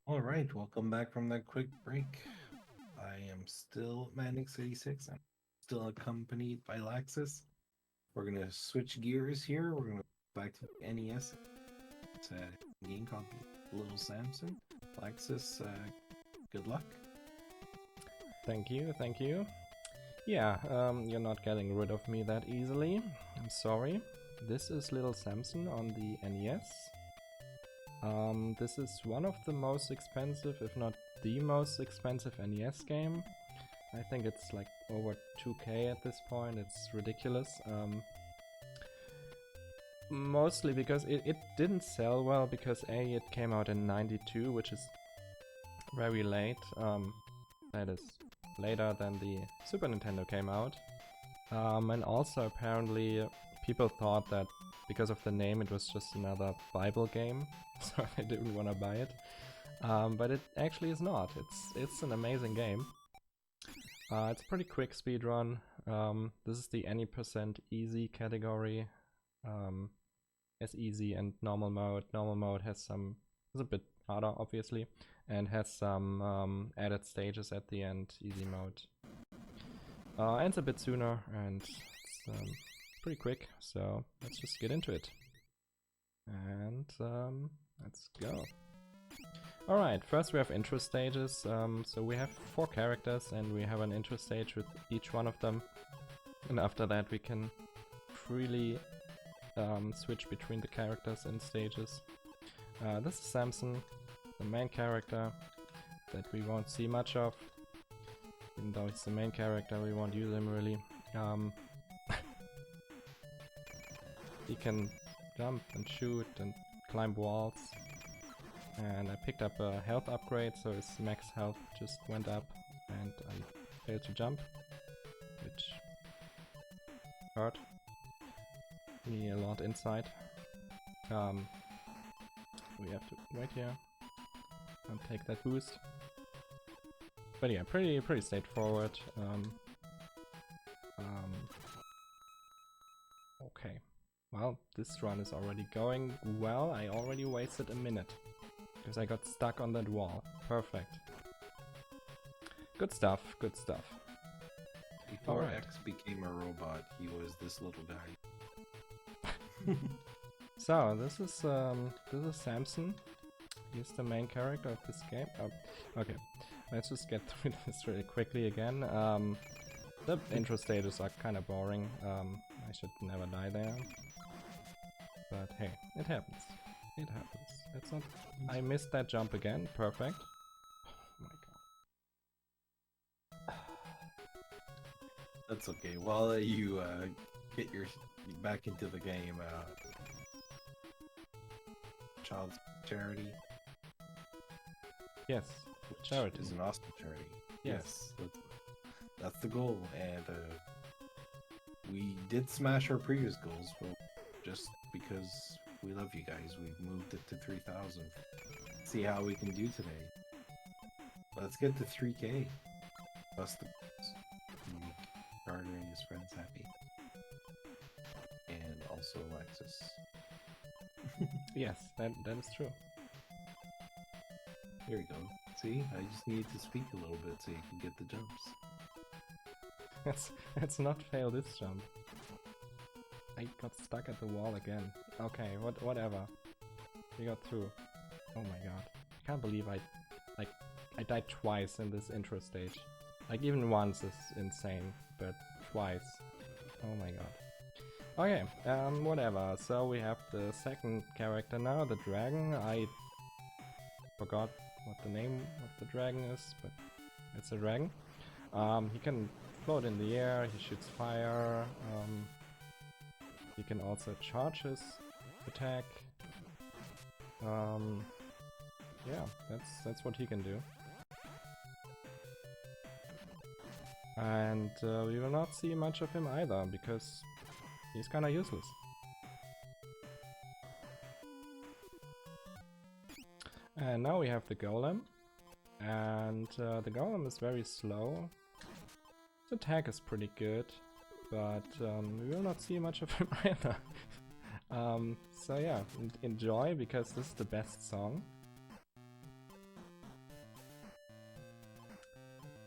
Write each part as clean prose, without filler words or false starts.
All right, welcome back from that quick break. I am still Manix86. I'm still accompanied by Laxxus. We're gonna switch gears here. We're gonna go back to the NES. It's a game called Little Samson. Laxxus, good luck. Thank you, thank you. Yeah, you're not getting rid of me that easily. I'm sorry. This is Little Samson on the NES. This is one of the most expensive, if not the most expensive NES game. I think it's like over 2K at this point. It's ridiculous. Mostly because it didn't sell well because A, it came out in 92, which is very late. That is later than the Super Nintendo came out. And also apparently people thought that because of the name it was just another Bible game, so they didn't want to buy it. But it actually is not. It's an amazing game. It's a pretty quick speedrun. This is the any percent easy category. Has easy and normal mode. Normal mode is a bit harder obviously, and has some added stages at the end. Easy mode ends a bit sooner, and it's pretty quick, so let's just get into it. And let's go. Alright, first we have intro stages. So we have 4 characters and we have an intro stage with each one of them. And after that we can freely switch between the characters in stages. This is Samson, the main character that we won't see much of. Even though it's the main character, we won't use him really. He can jump and shoot and climb walls. And I picked up a health upgrade, so his max health just went up, and I failed to jump, which hurt me a lot inside. We have to wait here and take that boost. But yeah, pretty straightforward. Okay, well, this run is already going well. I already wasted a minute because I got stuck on that wall. Perfect. Good stuff, good stuff. Before X became a robot, he was this little guy. So this is Samson. He's the main character of this game. Okay, let's just get through this really quickly again. The intro stages are kind of boring. I should never die there. But hey, it happens. It happens. It's not. I missed that jump again. Perfect. Oh my god. That's okay. While you get your back into the game, child's charity. Yes, charity is an awesome charity. Yes, that's the goal, and we did smash our previous goals, but just because we love you guys, we've moved it to 3,000. See how we can do today. Let's get to 3K. Plus the make Carter and his friends happy. And also Laxxus. Yes, that is true. Here we go. See, I just needed to speak a little bit so you can get the jumps. Let's not fail this jump. I got stuck at the wall again. Okay, whatever. We got through. Oh my god. I can't believe I died twice in this intro stage. Like, even once is insane, but twice. Oh my god. Okay, whatever. So we have the second character now, the dragon. I forgot what the name of the dragon is, but it's a dragon. He can float in the air, he shoots fire, he can also charge his attack. Yeah, that's what he can do. And we will not see much of him either, because he's kinda useless. And now we have the golem, and the golem is very slow. His attack is pretty good, but we will not see much of him either. So yeah, enjoy, because this is the best song.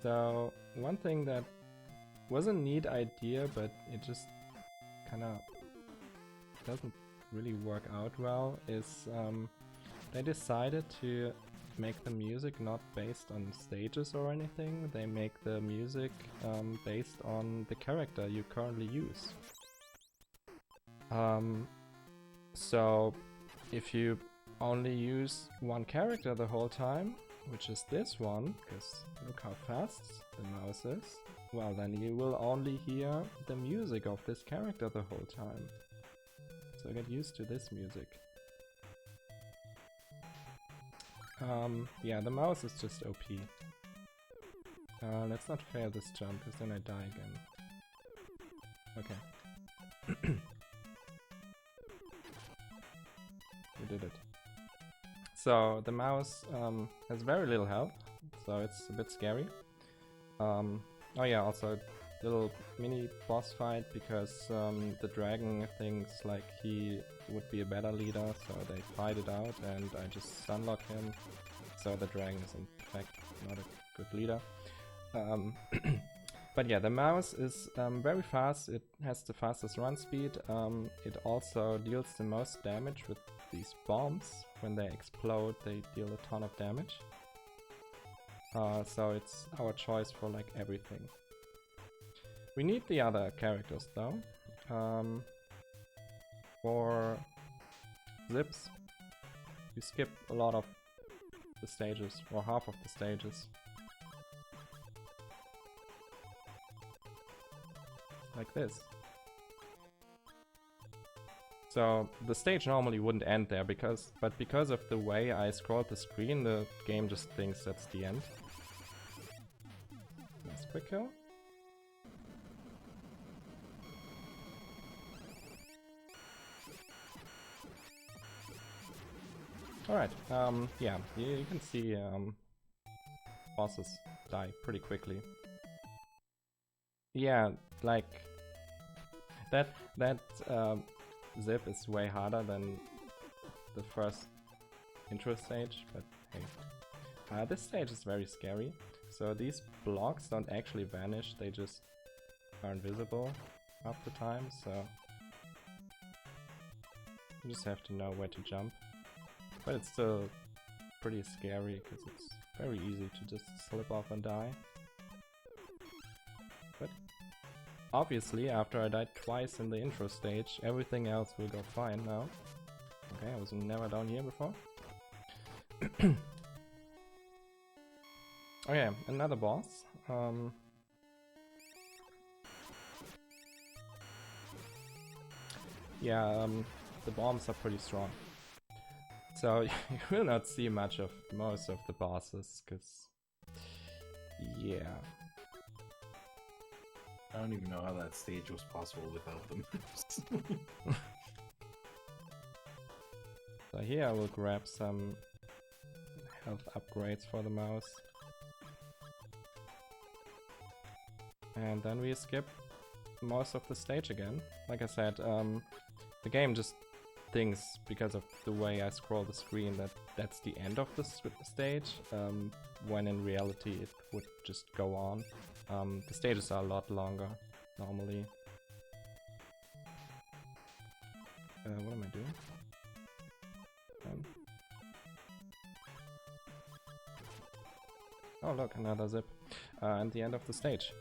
So one thing that was a neat idea, but it just kind of doesn't really work out well, is they decided to make the music not based on stages or anything. They make the music based on the character you currently use. So if you only use one character the whole time, which is this one, because look how fast the mouse is, well, then you will only hear the music of this character the whole time. So get used to this music. Yeah, the mouse is just OP. Let's not fail this jump, because then I die again. Okay. We did it. So the mouse has very little health, so it's a bit scary. Oh yeah, also little mini boss fight, because the dragon thinks like he would be a better leader, so they fight it out and I just sunlock him. So the dragon is in fact not a good leader. But yeah, the mouse is very fast. It has the fastest run speed. It also deals the most damage with these bombs. When they explode, they deal a ton of damage. So it's our choice for like everything. We need the other characters though. For zips, you skip a lot of the stages, or half of the stages. Like this. So the stage normally wouldn't end there, but because of the way I scrolled the screen, the game just thinks that's the end. Nice quick kill. Alright, yeah, you can see bosses die pretty quickly. Yeah, like that zip is way harder than the first intro stage, but hey. This stage is very scary. So these blocks don't actually vanish, they just are invisible half the time, so you just have to know where to jump. But it's still pretty scary because it's very easy to just slip off and die. But obviously, after I died twice in the intro stage, everything else will go fine now. Okay, I was never down here before. Okay, another boss. Yeah, the bombs are pretty strong. So you will not see much of most of the bosses, because yeah. I don't even know how that stage was possible without them. So here I will grab some health upgrades for the mouse. And then we skip most of the stage again. Like I said, the game just thinks, because of the way I scroll the screen, that that's the end of the stage, when in reality it would just go on. The stages are a lot longer, normally. What am I doing? Oh look, another zip. And the end of the stage.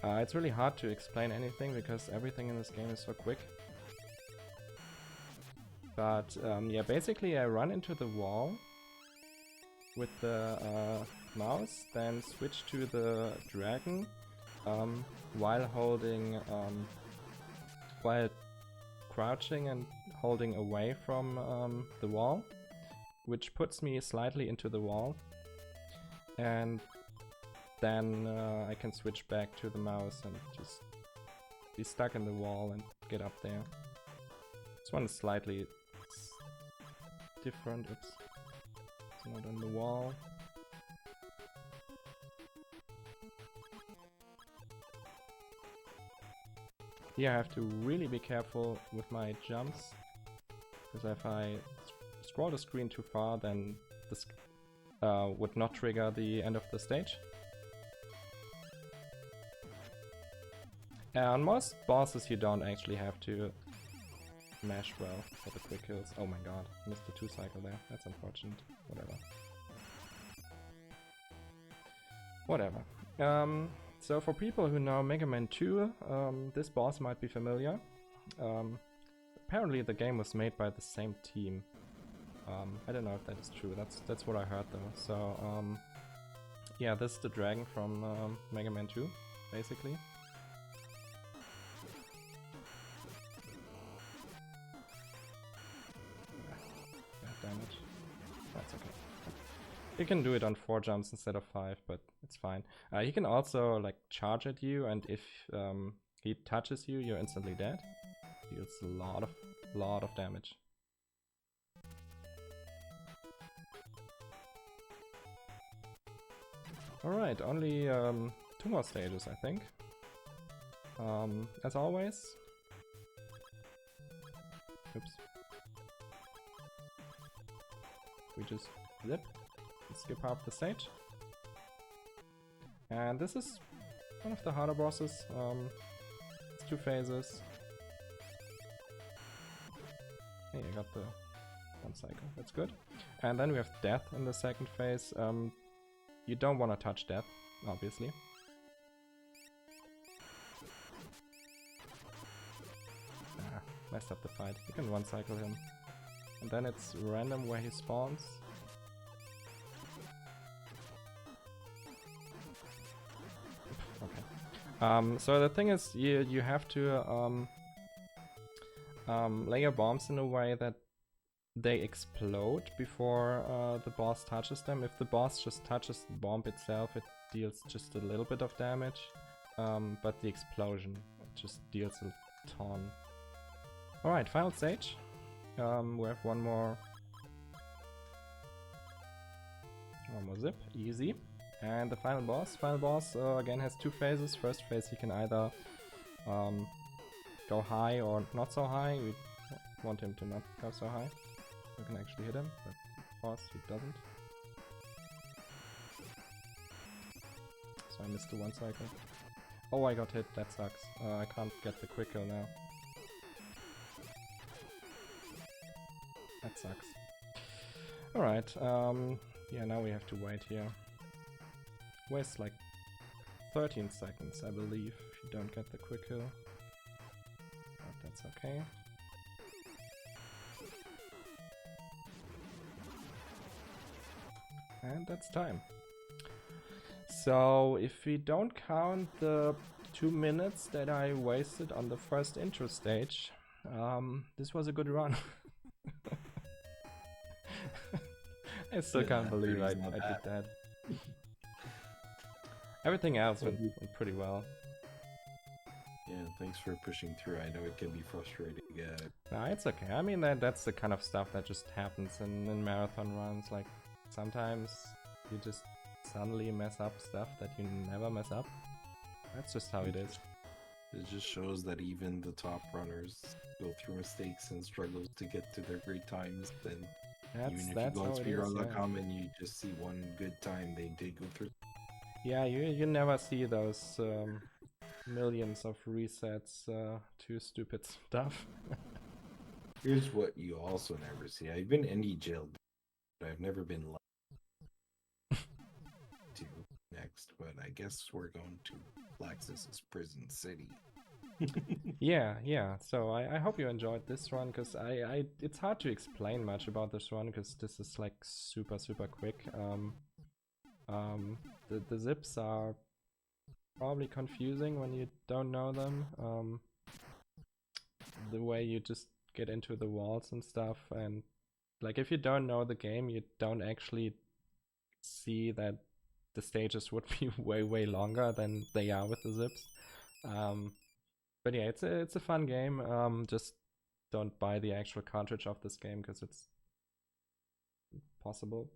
It's really hard to explain anything, because everything in this game is so quick. But yeah, basically I run into the wall with the mouse, then switch to the dragon while holding, while crouching and holding away from the wall, which puts me slightly into the wall, and then I can switch back to the mouse and just be stuck in the wall and get up there. This one is slightly different. Oops. It's not on the wall. Here I have to really be careful with my jumps, because if I scroll the screen too far, then this would not trigger the end of the stage. On most bosses you don't actually have to mash well for the quick kills. Oh my god, missed the 2 cycle there. That's unfortunate. Whatever. So for people who know Mega Man 2, this boss might be familiar. Apparently the game was made by the same team. I don't know if that is true. That's what I heard though. So yeah, this is the dragon from Mega Man 2, basically. Damage. That's okay. You can do it on 4 jumps instead of 5, but it's fine. He can also like charge at you, and if he touches you, you're instantly dead. Deals a lot of damage. Alright, only 2 more stages, I think. As always. Oops. We just zip, skip half the stage. And this is one of the harder bosses. It's 2 phases. Hey, I got the 1 cycle, that's good. And then we have death in the 2nd phase. You don't want to touch death, obviously. Messed up the fight. You can 1 cycle him. And then it's random where he spawns. Okay. So the thing is, you have to lay your bombs in a way that they explode before the boss touches them. If the boss just touches the bomb itself, it deals just a little bit of damage. But the explosion just deals a ton. Alright, final stage. We have one more zip, easy. And the final boss. Final boss again has 2 phases. First phase you can either go high or not so high. We want him to not go so high. We can actually hit him, but of course he doesn't. So I missed the 1 cycle. Oh, I got hit, that sucks. I can't get the quick kill now. That sucks. Alright, yeah, now we have to wait here. Waste like 13 seconds, I believe, if you don't get the quick kill. But that's okay. And that's time. So, if we don't count the 2 minutes that I wasted on the first intro stage, this was a good run. I still can't believe I did that. Everything else went pretty well. Yeah, thanks for pushing through. I know it can be frustrating. Yeah. Nah, it's okay. I mean, that's the kind of stuff that just happens in marathon runs. Like, sometimes you just suddenly mess up stuff that you never mess up. That's just how it is. It just shows that even the top runners go through mistakes and struggles to get to their great times. Then even if you go on speedrun.com and you just see one good time, they did go through. Yeah, you never see those millions of resets to stupid stuff. Here's what you also never see. I've been indie jailed, but I've never been to next. But I guess we're going to Laxxus' prison city. Yeah. So I hope you enjoyed this run, because it's hard to explain much about this run, because this is like super quick. The zips are probably confusing when you don't know them. The way you just get into the walls and stuff, and like if you don't know the game, you don't actually see that the stages would be way longer than they are with the zips. But yeah, it's a fun game. Just don't buy the actual cartridge of this game, because it's possible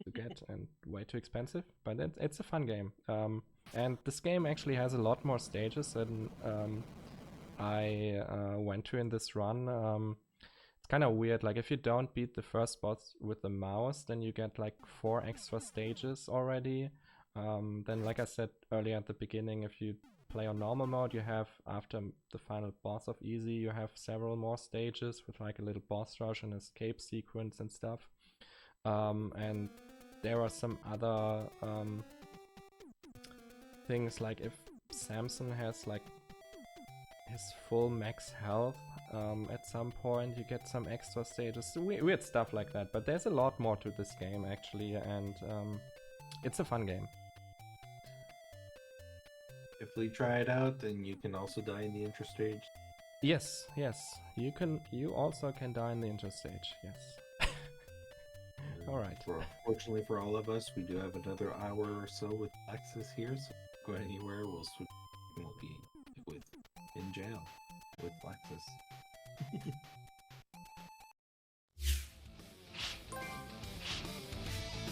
to get and way too expensive, but it's a fun game. And this game actually has a lot more stages than I went to in this run. It's kind of weird, like if you don't beat the first boss with the mouse, then you get like 4 extra stages already. Then, like I said earlier at the beginning, if you play on normal mode, you have, after the final boss of easy, you have several more stages with like a little boss rush and escape sequence and stuff. And there are some other things, like if Samson has like his full max health, at some point you get some extra stages, weird stuff like that. But there's a lot more to this game actually, and it's a fun game. If we try it out, then you can also die in the intro stage. Yes, you also can die in the intro stage, yes. Alright. Fortunately for all of us, we do have another hour or so with Laxxus here, so if we go anywhere, we'll be in jail with Laxxus.